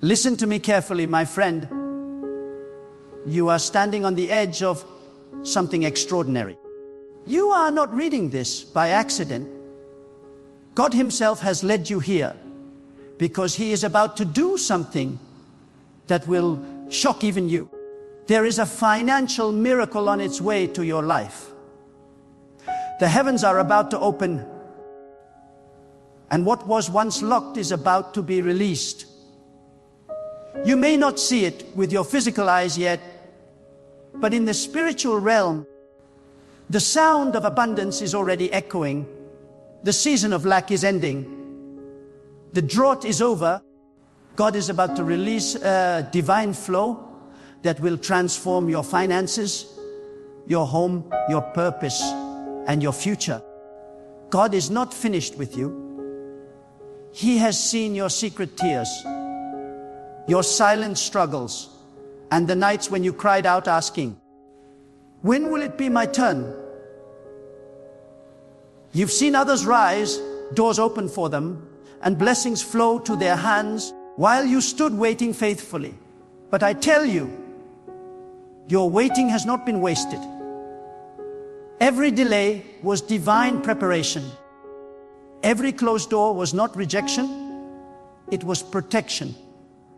Listen to me carefully, my friend. You are standing on the edge of something extraordinary. You are not reading this by accident. God Himself has led you here because He is about to do something that will shock even you. There is a financial miracle on its way to your life. The heavens are about to open, and what was once locked is about to be released. You may not see it with your physical eyes yet, but in the spiritual realm, the sound of abundance is already echoing. The season of lack is ending. The drought is over. God is about to release a divine flow that will transform your finances, your home, your purpose, and your future. God is not finished with you. He has seen your secret tears, your silent struggles, and the nights when you cried out asking, "When will it be my turn?" You've seen others rise, doors open for them, and blessings flow to their hands while you stood waiting faithfully. But I tell you, your waiting has not been wasted. Every delay was divine preparation. Every closed door was not rejection, it was protection.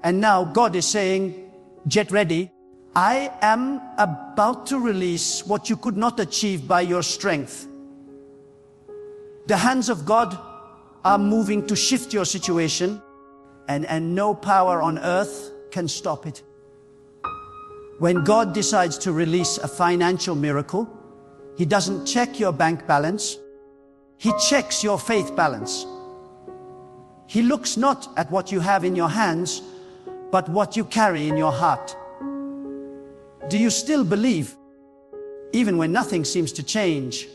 And now God is saying, get ready. I am about to release what you could not achieve by your strength. The hands of God are moving to shift your situation, and no power on earth can stop it. When God decides to release a financial miracle, He doesn't check your bank balance. He checks your faith balance. He looks not at what you have in your hands, but what you carry in your heart. Do you still believe, even when nothing seems to change?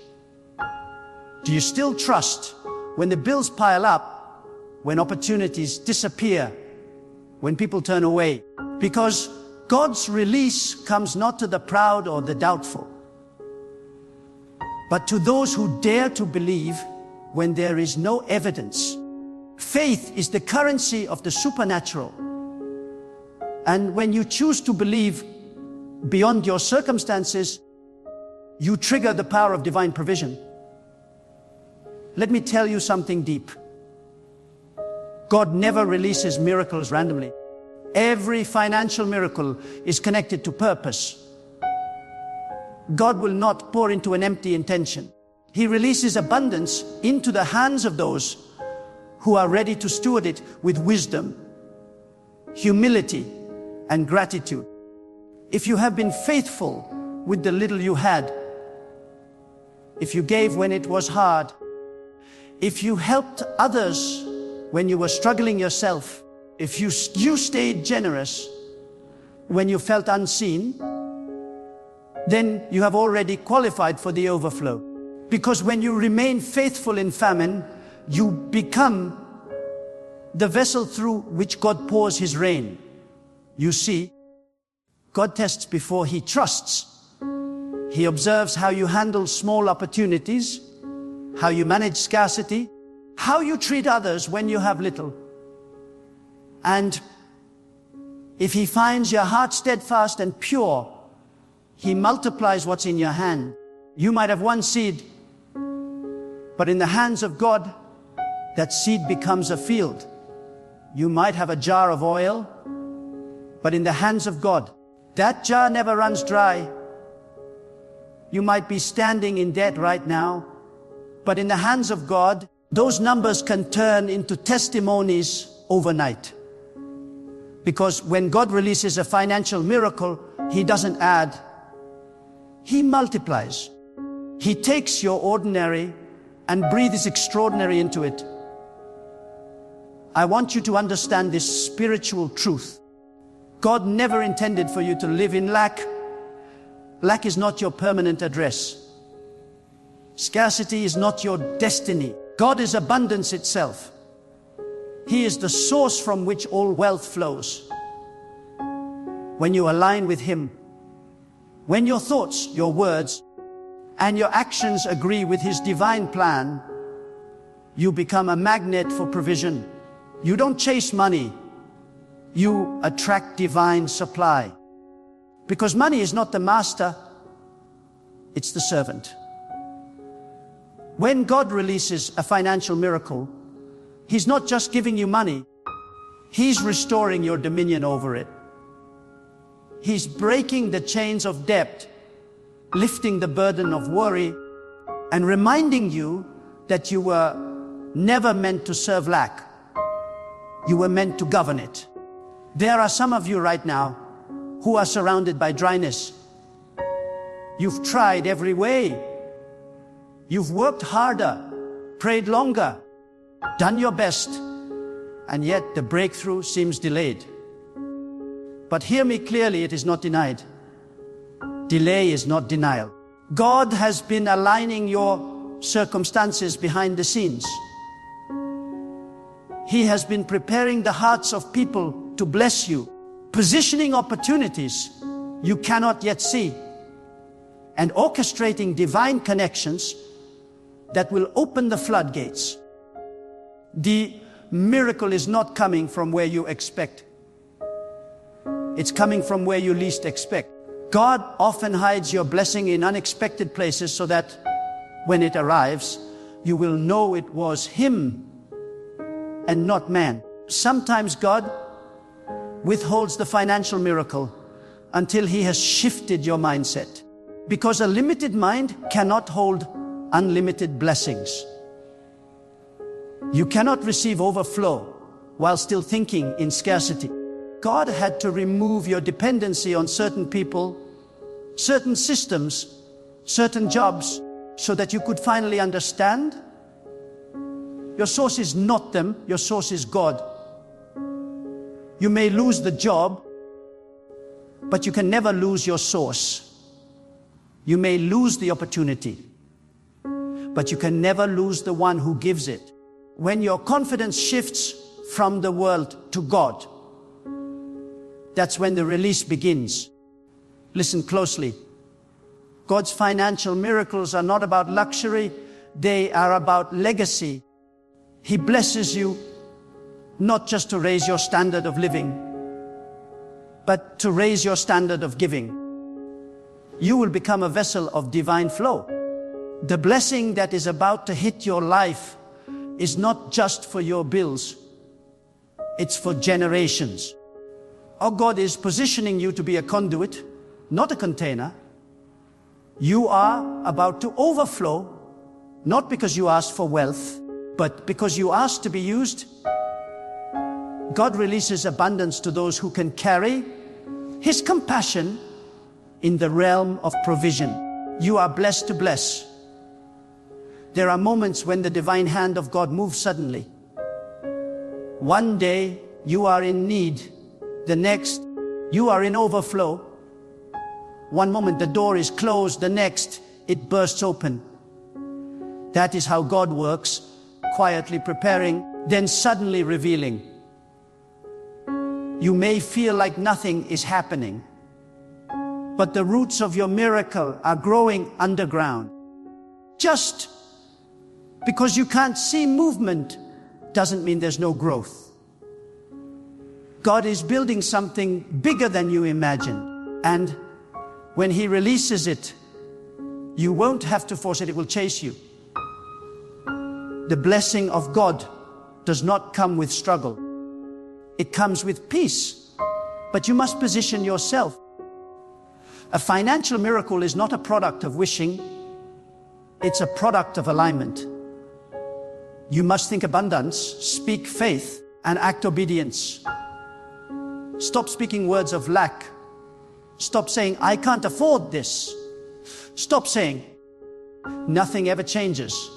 Do you still trust when the bills pile up, when opportunities disappear, when people turn away? Because God's release comes not to the proud or the doubtful, but to those who dare to believe when there is no evidence. Faith is the currency of the supernatural. And when you choose to believe beyond your circumstances, you trigger the power of divine provision. Let me tell you something deep. God never releases miracles randomly. Every financial miracle is connected to purpose. God will not pour into an empty intention. He releases abundance into the hands of those who are ready to steward it with wisdom, humility, and gratitude. If you have been faithful with the little you had, if you gave when it was hard, if you helped others when you were struggling yourself, if you stayed generous when you felt unseen, then you have already qualified for the overflow. Because when you remain faithful in famine, you become the vessel through which God pours His rain. You see, God tests before He trusts. He observes how you handle small opportunities, how you manage scarcity, how you treat others when you have little. And if He finds your heart steadfast and pure, He multiplies what's in your hand. You might have one seed, but in the hands of God, that seed becomes a field. You might have a jar of oil, but in the hands of God, that jar never runs dry. You might be standing in debt right now, but in the hands of God, those numbers can turn into testimonies overnight. Because when God releases a financial miracle, He doesn't add, He multiplies. He takes your ordinary and breathes extraordinary into it. I want you to understand this spiritual truth. God never intended for you to live in lack. Lack is not your permanent address. Scarcity is not your destiny. God is abundance itself. He is the source from which all wealth flows. When you align with Him, when your thoughts, your words, and your actions agree with His divine plan, you become a magnet for provision. You don't chase money, you attract divine supply. Because money is not the master, it's the servant. When God releases a financial miracle, He's not just giving you money, He's restoring your dominion over it. He's breaking the chains of debt, lifting the burden of worry, and reminding you that you were never meant to serve lack. You were meant to govern it. There are some of you right now who are surrounded by dryness. You've tried every way. You've worked harder, prayed longer, done your best, and yet the breakthrough seems delayed. But hear me clearly, it is not denied. Delay is not denial. God has been aligning your circumstances behind the scenes. He has been preparing the hearts of people to bless you, positioning opportunities you cannot yet see, and orchestrating divine connections that will open the floodgates. The miracle is not coming from where you expect. It's coming from where you least expect. God often hides your blessing in unexpected places so that when it arrives, you will know it was Him and not man. Sometimes God withholds the financial miracle until He has shifted your mindset. Because a limited mind cannot hold unlimited blessings. You cannot receive overflow while still thinking in scarcity. God had to remove your dependency on certain people, certain systems, certain jobs, so that you could finally understand your source is not them, your source is God. You may lose the job, but you can never lose your source. You may lose the opportunity, but you can never lose the one who gives it. When your confidence shifts from the world to God, that's when the release begins. Listen closely. God's financial miracles are not about luxury, they are about legacy. He blesses you not just to raise your standard of living, but to raise your standard of giving. You will become a vessel of divine flow. The blessing that is about to hit your life is not just for your bills, it's for generations. Our God is positioning you to be a conduit, not a container. You are about to overflow, not because you asked for wealth, but because you asked to be used. God releases abundance to those who can carry His compassion in the realm of provision. You are blessed to bless. There are moments when the divine hand of God moves suddenly. One day you are in need, the next you are in overflow. One moment the door is closed, the next it bursts open. That is how God works, quietly preparing, then suddenly revealing. You may feel like nothing is happening, but the roots of your miracle are growing underground. Just because you can't see movement doesn't mean there's no growth. God is building something bigger than you imagine. And when He releases it, you won't have to force it, it will chase you. The blessing of God does not come with struggle. It comes with peace. But you must position yourself. A financial miracle is not a product of wishing. It's a product of alignment. You must think abundance, speak faith, and act obedience. Stop speaking words of lack. Stop saying, I can't afford this. Stop saying, nothing ever changes.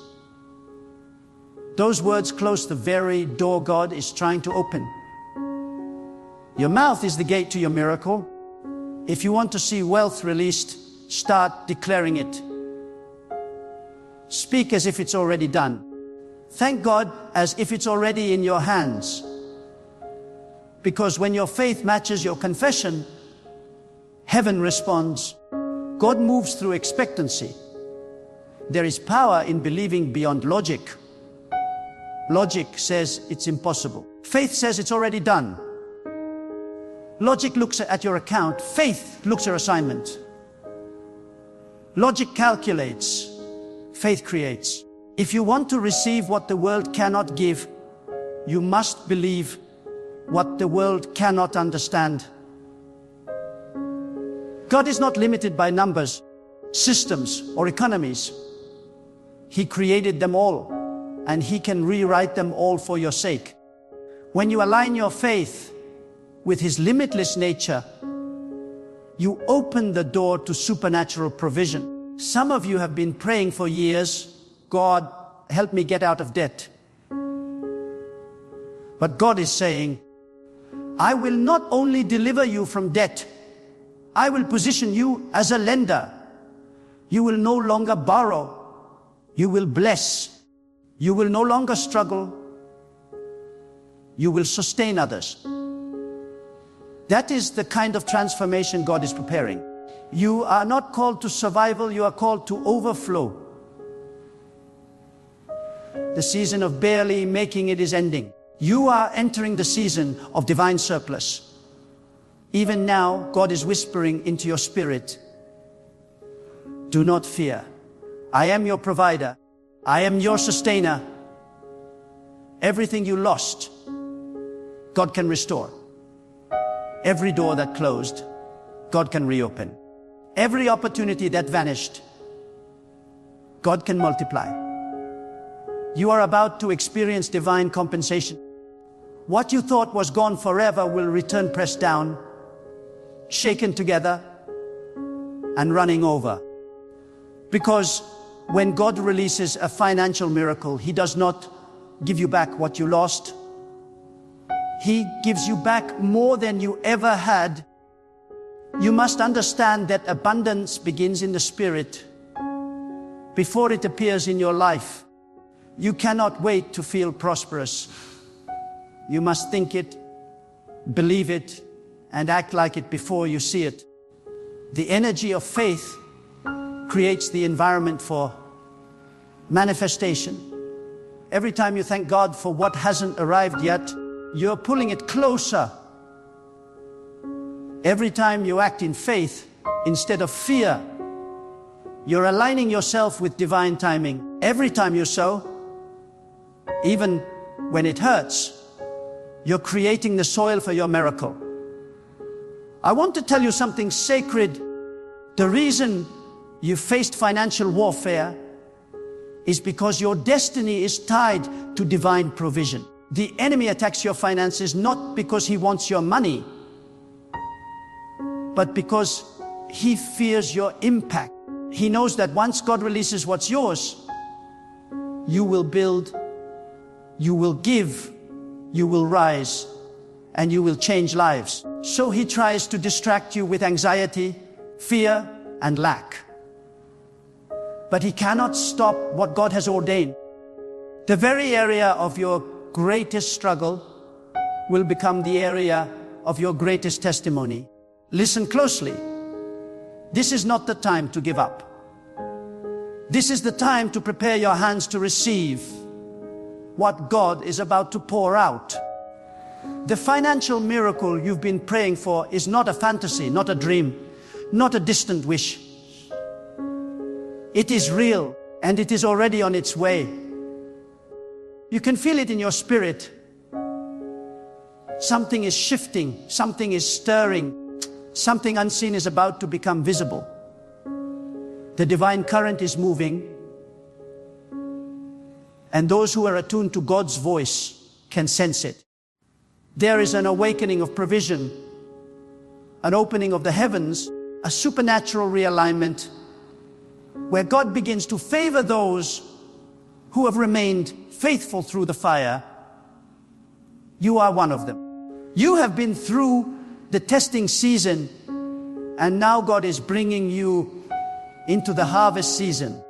Those words close the very door God is trying to open. Your mouth is the gate to your miracle. If you want to see wealth released, start declaring it. Speak as if it's already done. Thank God as if it's already in your hands. Because when your faith matches your confession, heaven responds. God moves through expectancy. There is power in believing beyond logic. Logic says it's impossible. Faith says it's already done. Logic looks at your account. Faith looks at your assignment. Logic calculates. Faith creates. If you want to receive what the world cannot give, you must believe what the world cannot understand. God is not limited by numbers, systems, or economies. He created them all, and He can rewrite them all for your sake. When you align your faith with His limitless nature, you open the door to supernatural provision. Some of you have been praying for years, God, help me get out of debt. But God is saying, I will not only deliver you from debt, I will position you as a lender. You will no longer borrow. You will bless. You will no longer struggle. You will sustain others. That is the kind of transformation God is preparing. You are not called to survival, you are called to overflow. The season of barely making it is ending. You are entering the season of divine surplus. Even now, God is whispering into your spirit, do not fear. I am your provider. I am your sustainer. Everything you lost, God can restore. Every door that closed, God can reopen. Every opportunity that vanished, God can multiply. You are about to experience divine compensation. What you thought was gone forever will return pressed down, shaken together, and running over. Because when God releases a financial miracle, He does not give you back what you lost. He gives you back more than you ever had. You must understand that abundance begins in the spirit before it appears in your life. You cannot wait to feel prosperous. You must think it, believe it, and act like it before you see it. The energy of faith creates the environment for manifestation. Every time you thank God for what hasn't arrived yet, you're pulling it closer. Every time you act in faith instead of fear, you're aligning yourself with divine timing. Every time you sow, even when it hurts, you're creating the soil for your miracle. I want to tell you something sacred. The reason you faced financial warfare is because your destiny is tied to divine provision. The enemy attacks your finances not because he wants your money, but because he fears your impact. He knows that once God releases what's yours, you will build, you will give, you will rise, and you will change lives. So he tries to distract you with anxiety, fear, and lack. But he cannot stop what God has ordained. The very area of your greatest struggle will become the area of your greatest testimony. Listen closely. This is not the time to give up. This is the time to prepare your hands to receive what God is about to pour out. The financial miracle you've been praying for is not a fantasy, not a dream, not a distant wish. It is real, and it is already on its way. You can feel it in your spirit. Something is shifting, something is stirring, something unseen is about to become visible. The divine current is moving, and those who are attuned to God's voice can sense it. There is an awakening of provision, an opening of the heavens, a supernatural realignment, where God begins to favor those who have remained faithful through the fire. You are one of them. You have been through the testing season, and now God is bringing you into the harvest season.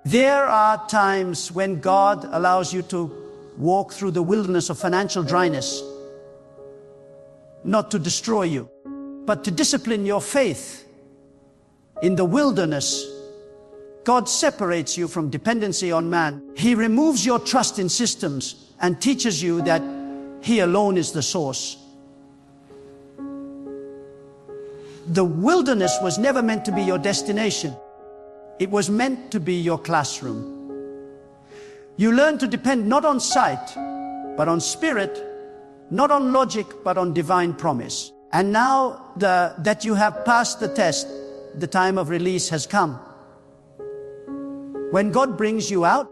There are times when God allows you to walk through the wilderness of financial dryness, not to destroy you, but to discipline your faith. In the wilderness, God separates you from dependency on man. He removes your trust in systems and teaches you that He alone is the source. The wilderness was never meant to be your destination. It was meant to be your classroom. You learn to depend not on sight, but on spirit, not on logic, but on divine promise. And now that you have passed the test, the time of release has come. When God brings you out,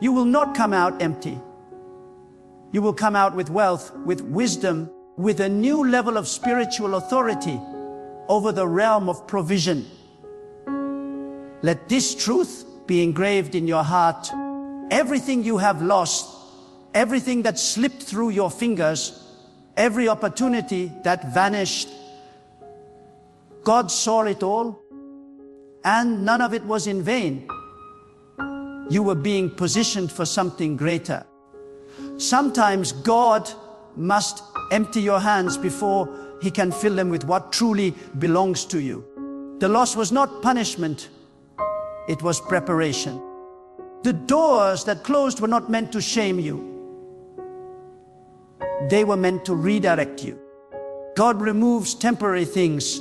you will not come out empty. You will come out with wealth, with wisdom, with a new level of spiritual authority over the realm of provision. Let this truth be engraved in your heart. Everything you have lost, everything that slipped through your fingers, every opportunity that vanished, God saw it all, and none of it was in vain. You were being positioned for something greater. Sometimes God must empty your hands before He can fill them with what truly belongs to you. The loss was not punishment, it was preparation. The doors that closed were not meant to shame you. They were meant to redirect you. God removes temporary things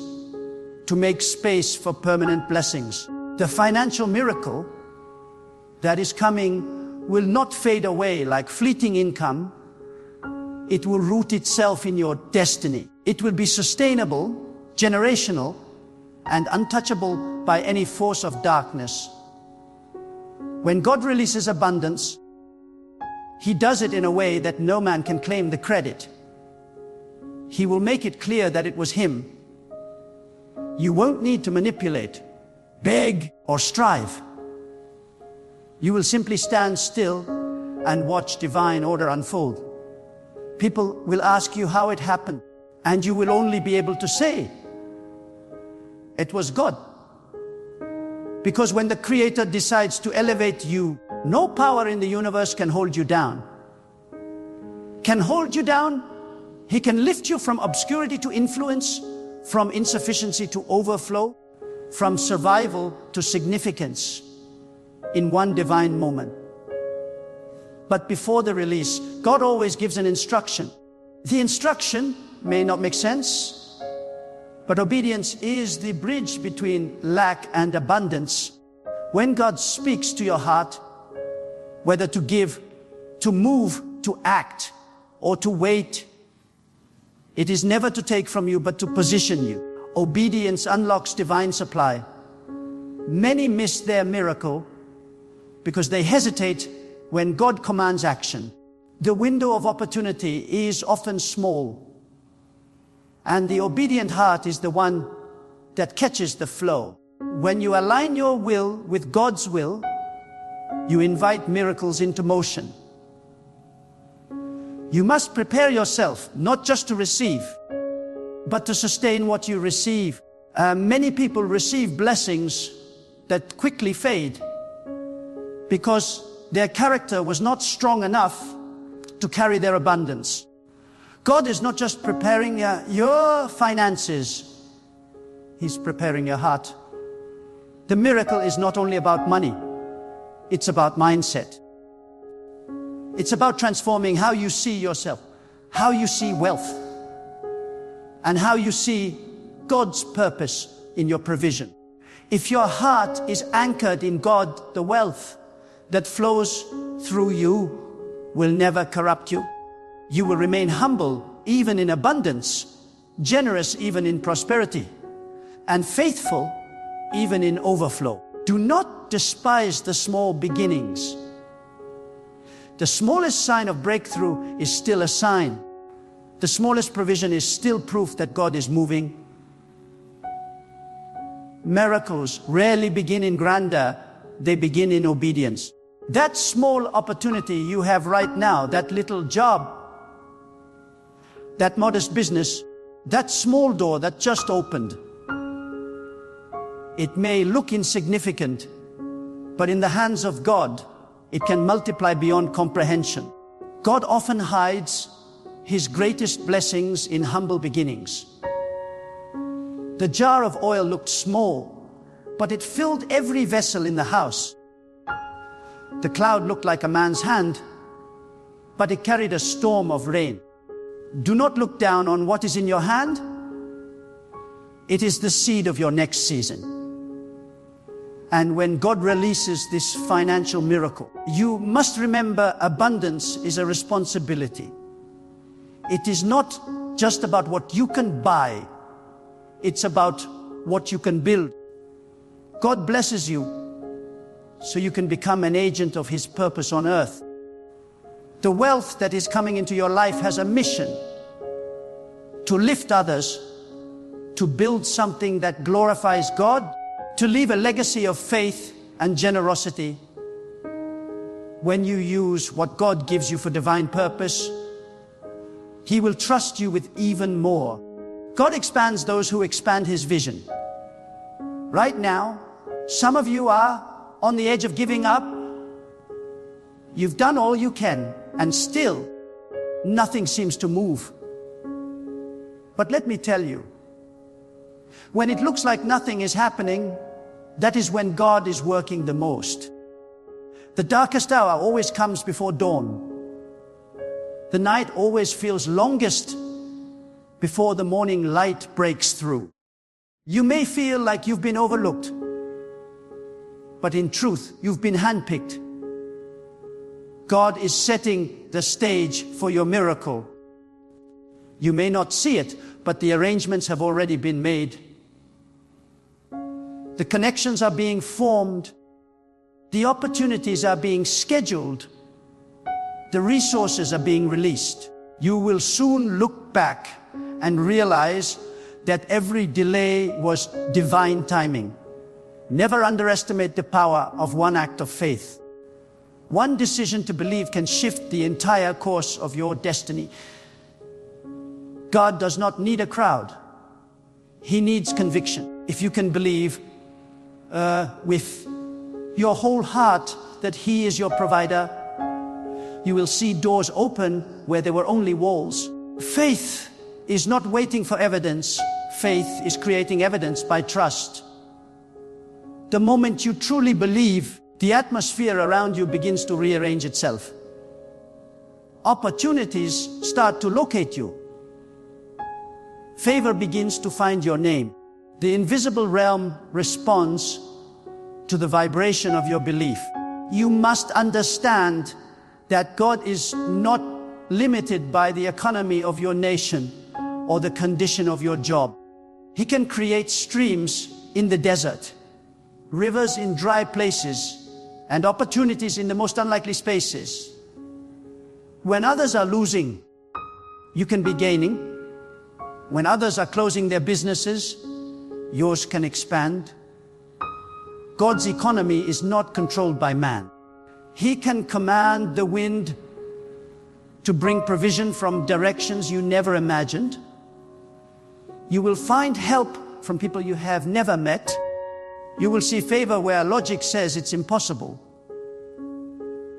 to make space for permanent blessings. The financial miracle that is coming will not fade away like fleeting income. It will root itself in your destiny. It will be sustainable, generational, and untouchable by any force of darkness. When God releases abundance, He does it in a way that no man can claim the credit. He will make it clear that it was Him. You won't need to manipulate, beg, or strive. You will simply stand still and watch divine order unfold. People will ask you how it happened, and you will only be able to say, it was God. Because when the Creator decides to elevate you, no power in the universe can hold you down. Can hold you down? He can lift you from obscurity to influence, from insufficiency to overflow, from survival to significance in one divine moment. But before the release, God always gives an instruction. The instruction may not make sense, but obedience is the bridge between lack and abundance. When God speaks to your heart, whether to give, to move, to act, or to wait, it is never to take from you, but to position you. Obedience unlocks divine supply. Many miss their miracle because they hesitate when God commands action. The window of opportunity is often small, and the obedient heart is the one that catches the flow. When you align your will with God's will, you invite miracles into motion. You must prepare yourself, not just to receive, but to sustain what you receive. Many people receive blessings that quickly fade because their character was not strong enough to carry their abundance. God is not just preparing your finances, He's preparing your heart. The miracle is not only about money, it's about mindset. It's about transforming how you see yourself, how you see wealth, and how you see God's purpose in your provision. If your heart is anchored in God, the wealth that flows through you will never corrupt you. You will remain humble even in abundance, generous even in prosperity, and faithful even in overflow. Do not despise the small beginnings. The smallest sign of breakthrough is still a sign. The smallest provision is still proof that God is moving. Miracles rarely begin in grandeur, they begin in obedience. That small opportunity you have right now, that little job, that modest business, that small door that just opened, it may look insignificant, but in the hands of God, it can multiply beyond comprehension. God often hides His greatest blessings in humble beginnings. The jar of oil looked small, but it filled every vessel in the house. The cloud looked like a man's hand, but it carried a storm of rain. Do not look down on what is in your hand. It is the seed of your next season. And when God releases this financial miracle, you must remember abundance is a responsibility. It is not just about what you can buy. It's about what you can build. God blesses you so you can become an agent of His purpose on earth. The wealth that is coming into your life has a mission to lift others, to build something that glorifies God, to leave a legacy of faith and generosity. When you use what God gives you for divine purpose, He will trust you with even more. God expands those who expand His vision. Right now, some of you are on the edge of giving up. You've done all you can, and still, nothing seems to move. But let me tell you, when it looks like nothing is happening, that is when God is working the most. The darkest hour always comes before dawn. The night always feels longest before the morning light breaks through. You may feel like you've been overlooked, but in truth, you've been handpicked. God is setting the stage for your miracle. You may not see it, but the arrangements have already been made. The connections are being formed. The opportunities are being scheduled. The resources are being released. You will soon look back and realize that every delay was divine timing. Never underestimate the power of one act of faith. One decision to believe can shift the entire course of your destiny. God does not need a crowd. He needs conviction. If you can believe with your whole heart that He is your provider, you will see doors open where there were only walls. Faith is not waiting for evidence. Faith is creating evidence by trust. The moment you truly believe, the atmosphere around you begins to rearrange itself. Opportunities start to locate you. Favor begins to find your name. The invisible realm responds to the vibration of your belief. You must understand that God is not limited by the economy of your nation or the condition of your job. He can create streams in the desert, rivers in dry places, and opportunities in the most unlikely spaces. When others are losing, you can be gaining. When others are closing their businesses, yours can expand. God's economy is not controlled by man. He can command the wind to bring provision from directions you never imagined. You will find help from people you have never met. You will see favor where logic says it's impossible.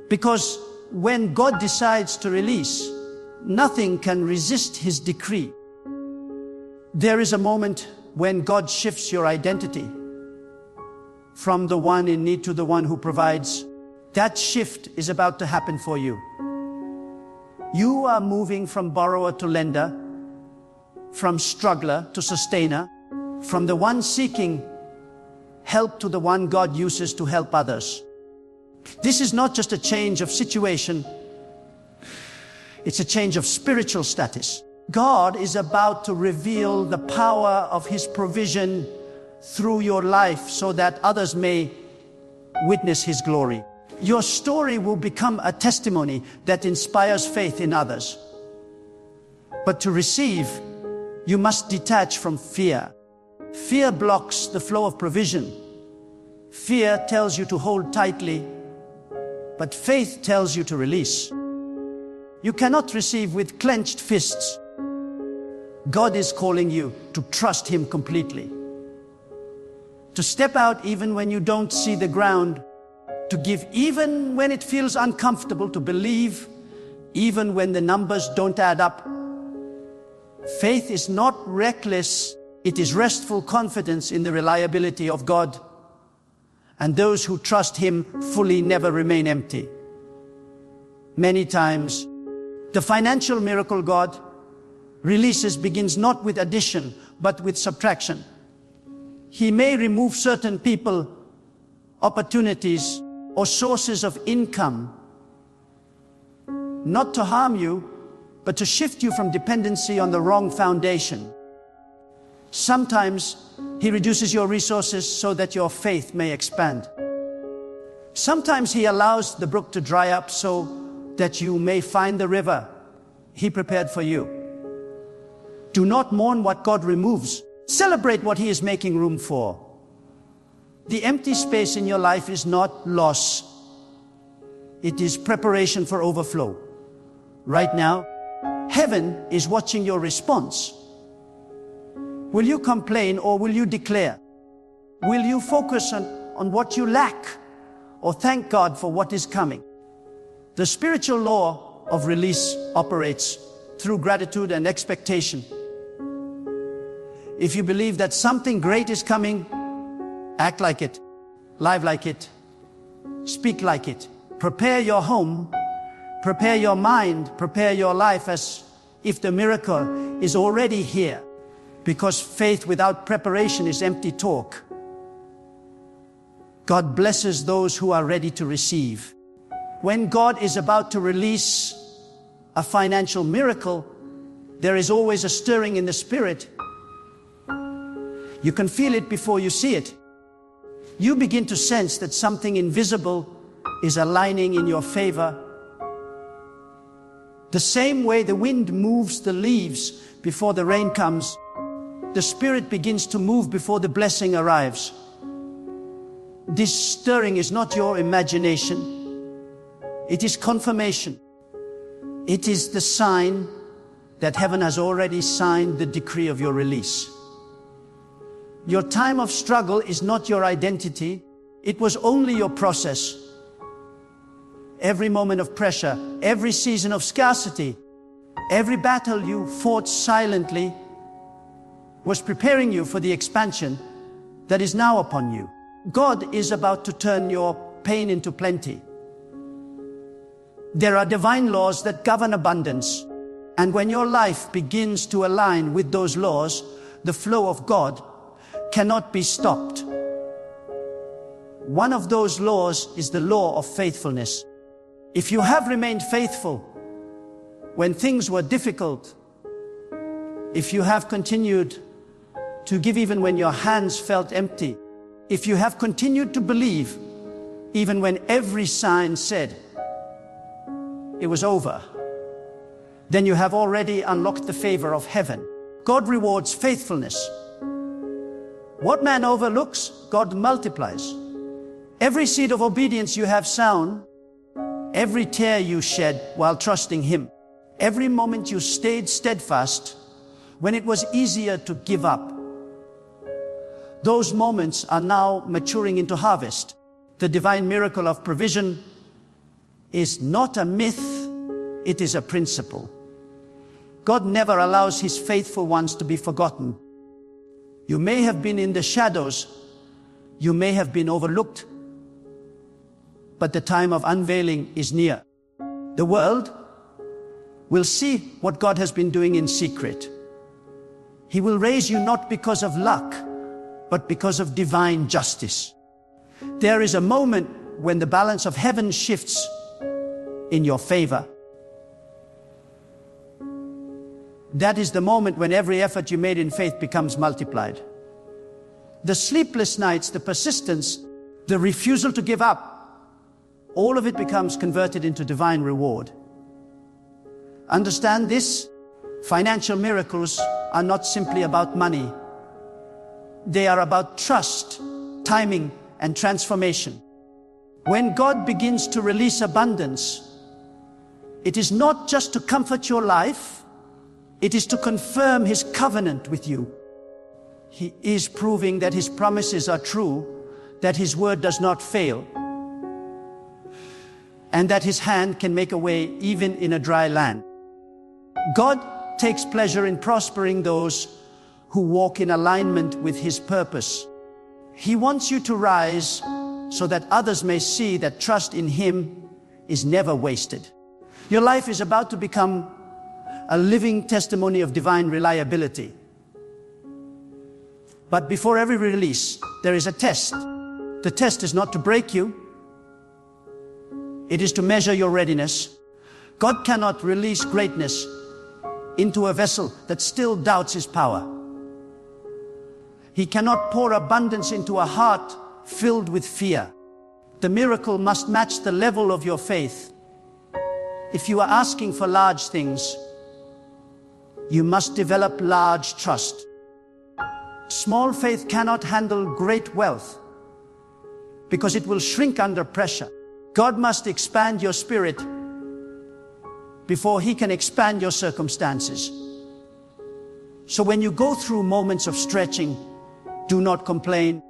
Because when God decides to release, nothing can resist His decree. There is a moment when God shifts your identity from the one in need to the one who provides. That shift is about to happen for you. You are moving from borrower to lender, from struggler to sustainer, from the one seeking help to the one God uses to help others. This is not just a change of situation, it's a change of spiritual status. God is about to reveal the power of His provision through your life so that others may witness His glory. Your story will become a testimony that inspires faith in others. But to receive, you must detach from fear. Fear blocks the flow of provision. Fear tells you to hold tightly, but faith tells you to release. You cannot receive with clenched fists. God is calling you to trust Him completely. To step out even when you don't see the ground. To give even when it feels uncomfortable. To believe even when the numbers don't add up. Faith is not reckless. It is restful confidence in the reliability of God. And those who trust Him fully never remain empty. Many times, the financial miracle God releases begins not with addition, but with subtraction. He may remove certain people, opportunities, or sources of income, not to harm you, but to shift you from dependency on the wrong foundation. Sometimes He reduces your resources so that your faith may expand. Sometimes He allows the brook to dry up so that you may find the river He prepared for you. Do not mourn what God removes. Celebrate what He is making room for. The empty space in your life is not loss. It is preparation for overflow. Right now, heaven is watching your response. Will you complain or will you declare? Will you focus on what you lack or thank God for what is coming? The spiritual law of release operates through gratitude and expectation. If you believe that something great is coming, act like it, live like it, speak like it. Prepare your home, prepare your mind, prepare your life as if the miracle is already here. Because faith without preparation is empty talk. God blesses those who are ready to receive. When God is about to release a financial miracle, there is always a stirring in the spirit. You can feel it before you see it. You begin to sense that something invisible is aligning in your favor. The same way the wind moves the leaves before the rain comes, the Spirit begins to move before the blessing arrives. This stirring is not your imagination. It is confirmation. It is the sign that heaven has already signed the decree of your release. Your time of struggle is not your identity. It was only your process. Every moment of pressure, every season of scarcity, every battle you fought silently was preparing you for the expansion that is now upon you. God is about to turn your pain into plenty. There are divine laws that govern abundance, and when your life begins to align with those laws, the flow of God cannot be stopped. One of those laws is the law of faithfulness. If you have remained faithful when things were difficult, if you have continued to give even when your hands felt empty, if you have continued to believe even when every sign said it was over, then you have already unlocked the favor of heaven. God rewards faithfulness. What man overlooks, God multiplies. Every seed of obedience you have sown, every tear you shed while trusting Him, every moment you stayed steadfast when it was easier to give up, those moments are now maturing into harvest. The divine miracle of provision is not a myth, it is a principle. God never allows His faithful ones to be forgotten. You may have been in the shadows, you may have been overlooked, but the time of unveiling is near. The world will see what God has been doing in secret. He will raise you not because of luck, but because of divine justice. There is a moment when the balance of heaven shifts in your favor. That is the moment when every effort you made in faith becomes multiplied. The sleepless nights, the persistence, the refusal to give up, all of it becomes converted into divine reward. Understand this: financial miracles are not simply about money. They are about trust, timing, and transformation. When God begins to release abundance, it is not just to comfort your life, it is to confirm His covenant with you. He is proving that His promises are true, that His word does not fail, and that His hand can make a way even in a dry land. God takes pleasure in prospering those who walk in alignment with His purpose. He wants you to rise so that others may see that trust in Him is never wasted. Your life is about to become a living testimony of divine reliability. But before every release, there is a test. The test is not to break you. It is to measure your readiness. God cannot release greatness into a vessel that still doubts His power. He cannot pour abundance into a heart filled with fear. The miracle must match the level of your faith. If you are asking for large things, you must develop large trust. Small faith cannot handle great wealth because it will shrink under pressure. God must expand your spirit before He can expand your circumstances. So when you go through moments of stretching, do not complain.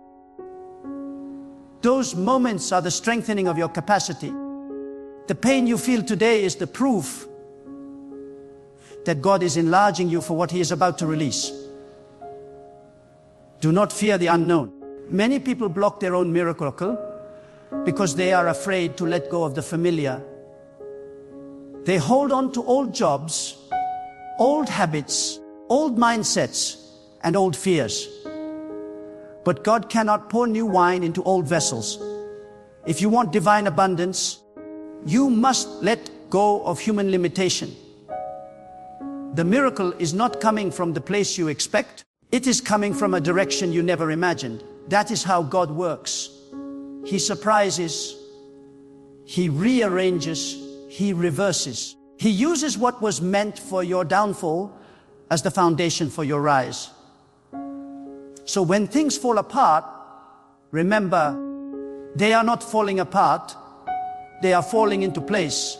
Those moments are the strengthening of your capacity. The pain you feel today is the proof that God is enlarging you for what He is about to release. Do not fear the unknown. Many people block their own miracle because they are afraid to let go of the familiar. They hold on to old jobs, old habits, old mindsets, and old fears. But God cannot pour new wine into old vessels. If you want divine abundance, you must let go of human limitation. The miracle is not coming from the place you expect. It is coming from a direction you never imagined. That is how God works. He surprises, He rearranges, He reverses. He uses what was meant for your downfall as the foundation for your rise. So when things fall apart, remember, they are not falling apart, they are falling into place.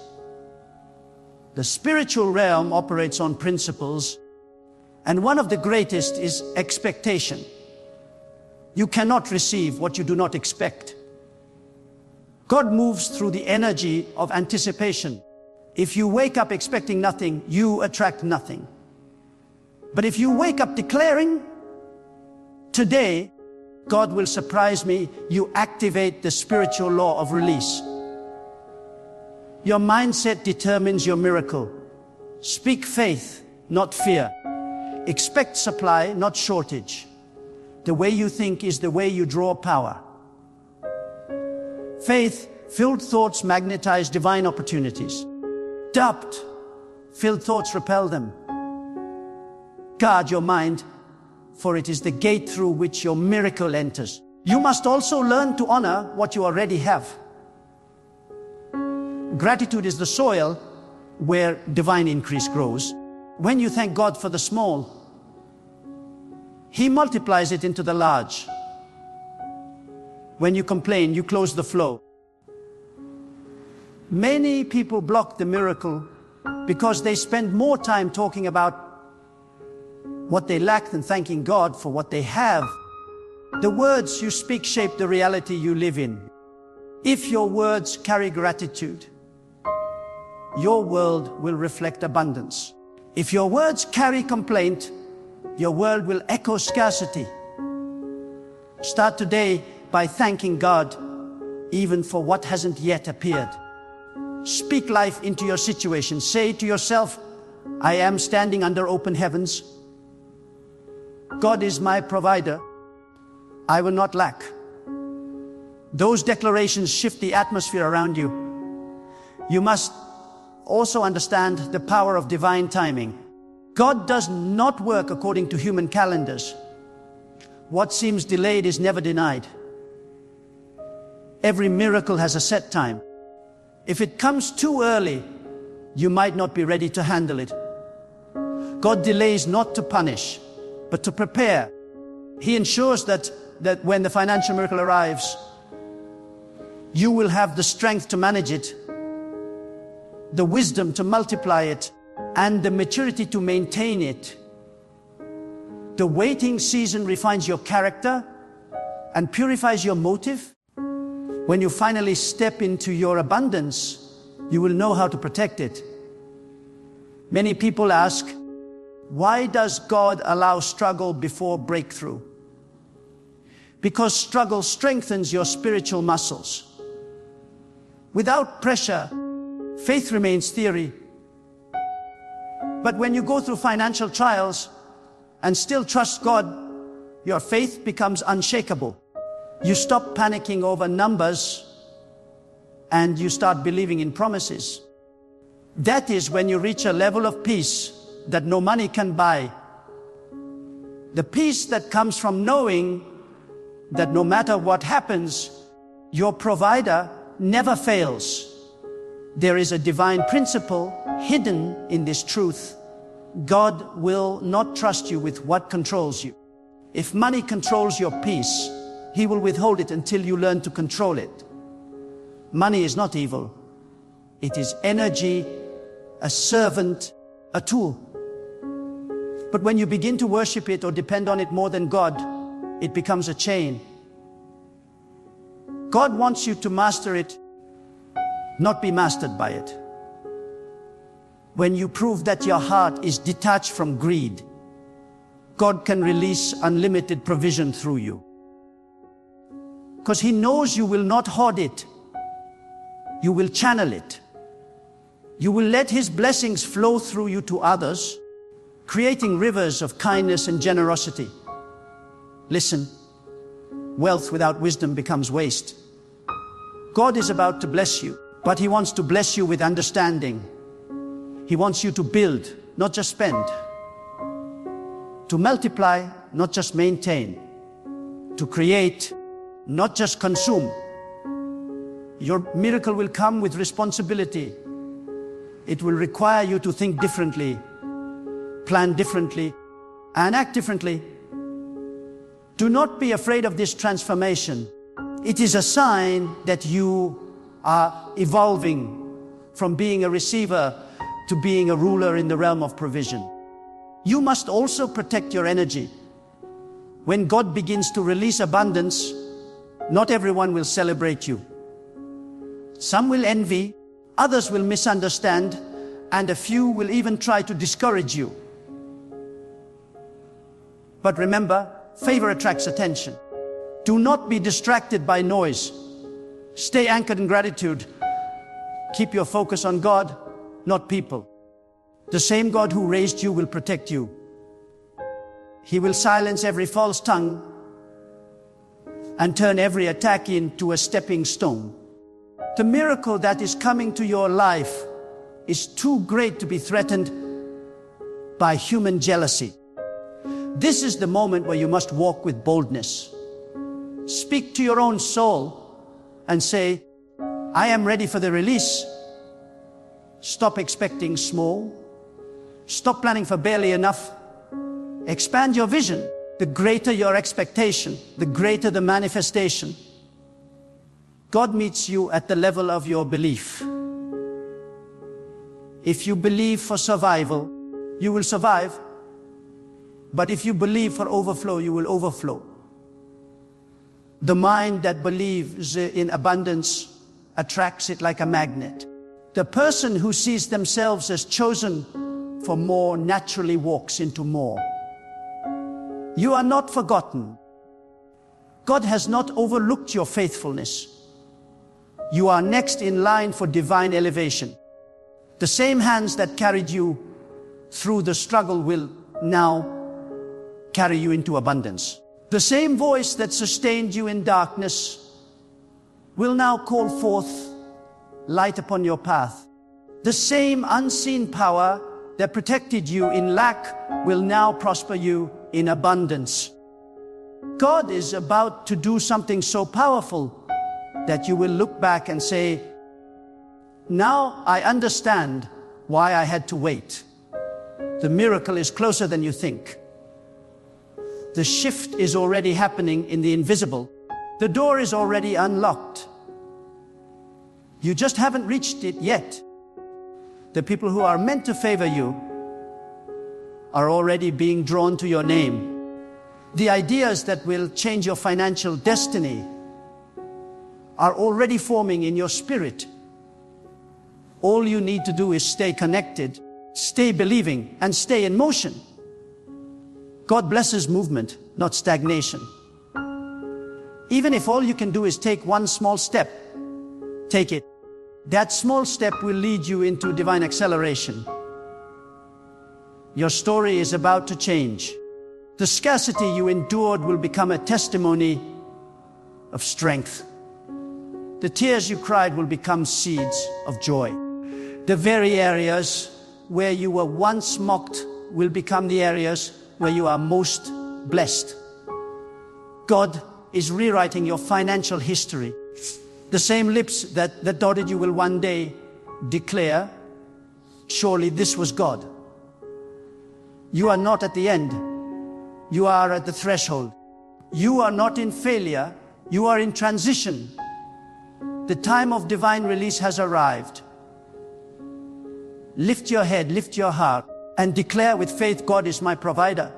The spiritual realm operates on principles, and one of the greatest is expectation. You cannot receive what you do not expect. God moves through the energy of anticipation. If you wake up expecting nothing, you attract nothing. But if you wake up declaring, today, God will surprise me, you activate the spiritual law of release. Your mindset determines your miracle. Speak faith, not fear. Expect supply, not shortage. The way you think is the way you draw power. Faith-filled thoughts magnetize divine opportunities. Doubt-filled thoughts repel them. Guard your mind, for it is the gate through which your miracle enters. You must also learn to honor what you already have. Gratitude is the soil where divine increase grows. When you thank God for the small, He multiplies it into the large. When you complain, you close the flow. Many people block the miracle because they spend more time talking about what they lack than thanking God for what they have. The words you speak shape the reality you live in. If your words carry gratitude, your world will reflect abundance. If your words carry complaint, your world will echo scarcity. Start today by thanking God, even for what hasn't yet appeared. Speak life into your situation. Say to yourself, I am standing under open heavens. God is my provider. I will not lack. Those declarations shift the atmosphere around you. You must also understand the power of divine timing. God does not work according to human calendars. What seems delayed is never denied. Every miracle has a set time. If it comes too early, you might not be ready to handle it. God delays not to punish, but to prepare. He ensures that when the financial miracle arrives, you will have the strength to manage it, the wisdom to multiply it, and the maturity to maintain it. The waiting season refines your character and purifies your motive. When you finally step into your abundance, you will know how to protect it. Many people ask, why does God allow struggle before breakthrough? Because struggle strengthens your spiritual muscles. Without pressure, faith remains theory. But when you go through financial trials and still trust God, your faith becomes unshakable. You stop panicking over numbers and you start believing in promises. That is when you reach a level of peace that no money can buy. The peace that comes from knowing that no matter what happens, your provider never fails. There is a divine principle hidden in this truth. God will not trust you with what controls you. If money controls your peace, He will withhold it until you learn to control it. Money is not evil. It is energy, a servant, a tool. But when you begin to worship it or depend on it more than God, it becomes a chain. God wants you to master it, not be mastered by it. When you prove that your heart is detached from greed, God can release unlimited provision through you. Because He knows you will not hoard it. You will channel it. You will let His blessings flow through you to others, creating rivers of kindness and generosity. Listen, wealth without wisdom becomes waste. God is about to bless you, but He wants to bless you with understanding. He wants you to build, not just spend. To multiply, not just maintain. To create, not just consume. Your miracle will come with responsibility. It will require you to think differently, plan differently, and act differently. Do not be afraid of this transformation. It is a sign that you are evolving from being a receiver to being a ruler in the realm of provision. You must also protect your energy. When God begins to release abundance, not everyone will celebrate you. Some will envy, others will misunderstand, and a few will even try to discourage you. But remember, favor attracts attention. Do not be distracted by noise. Stay anchored in gratitude. Keep your focus on God, not people. The same God who raised you will protect you. He will silence every false tongue and turn every attack into a stepping stone. The miracle that is coming to your life is too great to be threatened by human jealousy. This is the moment where you must walk with boldness. Speak to your own soul and say, I am ready for the release. Stop expecting small. Stop planning for barely enough. Expand your vision. The greater your expectation, the greater the manifestation. God meets you at the level of your belief. If you believe for survival, you will survive. But if you believe for overflow, you will overflow. The mind that believes in abundance attracts it like a magnet. The person who sees themselves as chosen for more naturally walks into more. You are not forgotten. God has not overlooked your faithfulness. You are next in line for divine elevation. The same hands that carried you through the struggle will now carry you into abundance. The same voice that sustained you in darkness will now call forth light upon your path. The same unseen power that protected you in lack will now prosper you in abundance. God is about to do something so powerful that you will look back and say, now I understand why I had to wait. The miracle is closer than you think. The shift is already happening in the invisible. The door is already unlocked. You just haven't reached it yet. The people who are meant to favor you are already being drawn to your name. The ideas that will change your financial destiny are already forming in your spirit. All you need to do is stay connected, stay believing, and stay in motion. God blesses movement, not stagnation. Even if all you can do is take one small step, take it. That small step will lead you into divine acceleration. Your story is about to change. The scarcity you endured will become a testimony of strength. The tears you cried will become seeds of joy. The very areas where you were once mocked will become the areas where you are most blessed. God is rewriting your financial history. The same lips that doubted you will one day declare, surely this was God. You are not at the end. You are at the threshold. You are not in failure. You are in transition. The time of divine release has arrived. Lift your head, lift your heart, and declare with faith, God is my provider.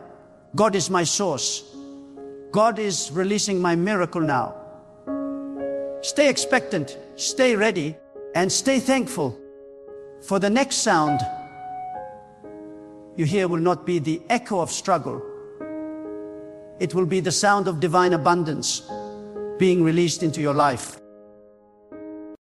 God is my source. God is releasing my miracle now. Stay expectant, stay ready, and stay thankful. For the next sound you hear will not be the echo of struggle. It will be the sound of divine abundance being released into your life.